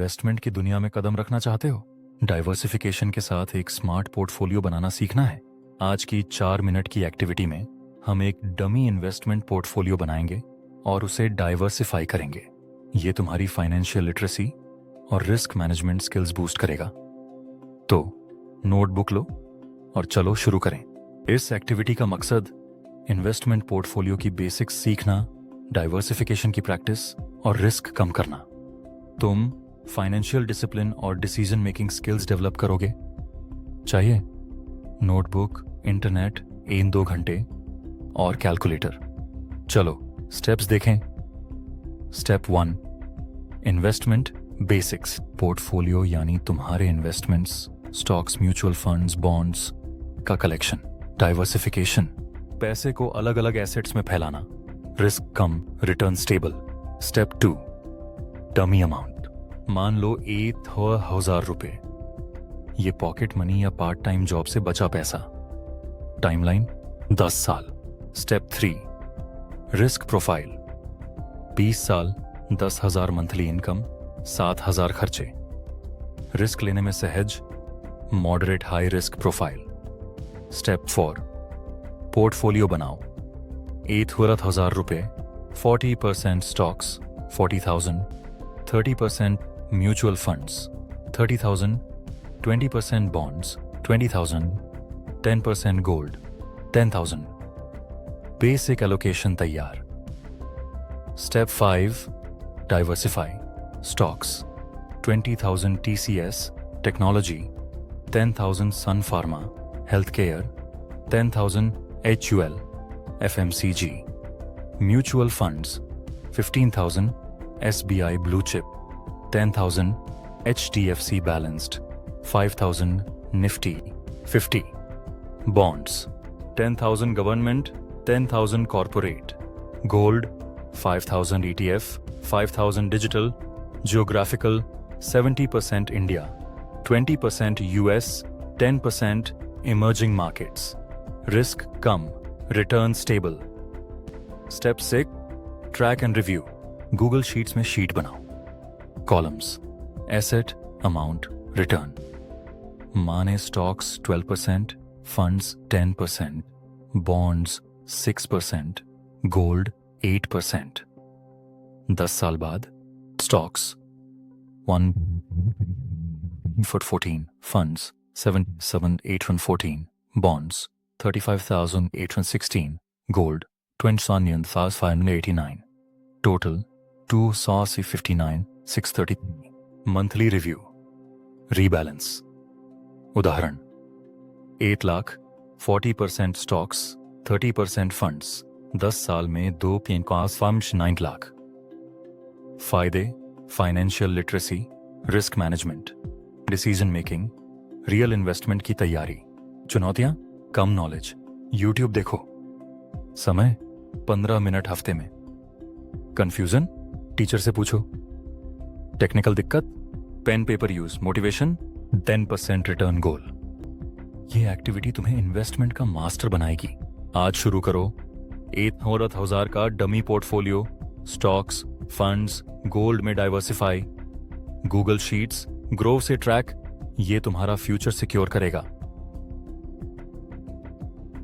Investment की दुनिया में कदम रखना चाहते हो? डाइवर्सिफिकेशन के साथ एक स्मार्ट पोर्टफोलियो बनाना सीखना है? आज की 4 मिनट की एक्टिविटी में हम एक डमी इन्वेस्टमेंट पोर्टफोलियो बनाएंगे और उसे डाइवर्सिफाई करेंगे। ये तुम्हारी फाइनेंशियल लिटरेसी और रिस्क मैनेजमेंट स्किल्स बूस्ट करेगा। तो नोटबुक लो और चलो शुरू करें। इस एक्टिविटी का मकसद इन्वेस्टमेंट पोर्टफोलियो की बेसिक्स सीखना, डाइवर्सिफिकेशन की प्रैक्टिस और रिस्क कम करना। तुम फाइनेंशियल डिसिप्लिन और डिसीजन मेकिंग स्किल्स डेवलप करोगे। चाहिए नोटबुक, इंटरनेट, 1-2 घंटे और कैलकुलेटर। चलो स्टेप्स देखें। Step 1, investment basics. पोर्टफोलियो यानी तुम्हारे investments, stocks, mutual funds, bonds का कलेक्शन। डाइवर्सिफिकेशन, पैसे को अलग अलग एसेट्स में फैलाना। रिस्क कम, return stable. Step 2, dummy amount. मान लो 1,000 रुपए। ये पॉकेट मनी या पार्ट टाइम जॉब से बचा पैसा। टाइमलाइन 10 साल। Step 3, risk profile. 20 साल, 10,000 मंथली इनकम, 7,000 खर्चे। रिस्क लेने में सहज, moderate high risk profile. Step 4, portfolio बनाओ। 1,000 रुपए, 40% stocks 40,000, 30% mutual funds 30,000, 20% bonds 20,000, 10% gold 10,000। Basic allocation तैयार। Step 5, diversify. Stocks 20,000 TCS technology, 10,000 Sun Pharma health care, 10,000 HUL FMCG। Mutual funds 15,000 SBI blue chip, 10,000 HDFC balanced, 5,000 Nifty 50। Bonds 10,000 government, 10,000 corporate. Gold 5,000 ETF, 5,000 digital. Geographical 70% India, 20% US, 10% emerging markets. Risk कम, return stable. Step 6, track and review. Google sheets में sheet बनाओ। Columns, asset, amount, return. माने stocks 12%, funds 10%, bonds 6%, gold 8%। 10 साल बाद stocks 1,14, funds 7,814, bonds 35,816, gold 20,589। Total 259,633। Monthly review, rebalance. उदाहरण 8 lakh, 40% stocks, 30% funds, 10 साल में 2.9 लाख। फायदे, financial literacy, risk management, decision making, real investment की तैयारी। चुनौतियां, कम नॉलेज। यूट्यूब देखो। समय 15 मिनट हफ्ते में। कंफ्यूजन, टीचर से पूछो। टेक्निकल दिक्कत, pen paper use. Motivation, 10% return goal. ये एक्टिविटी तुम्हें इन्वेस्टमेंट का मास्टर बनाएगी। आज शुरू करो। 1,000 का dummy portfolio, stocks, funds, gold में डाइवर्सिफाई। गूगल शीट्स, ग्रोव से ट्रैक। ये तुम्हारा फ्यूचर सिक्योर करेगा।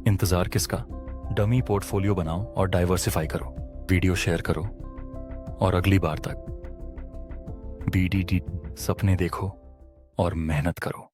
इंतजार किसका? डमी पोर्टफोलियो बनाओ और डाइवर्सिफाई करो। वीडियो शेयर करो और अगली बार तक BDD सपने देखो और मेहनत करो।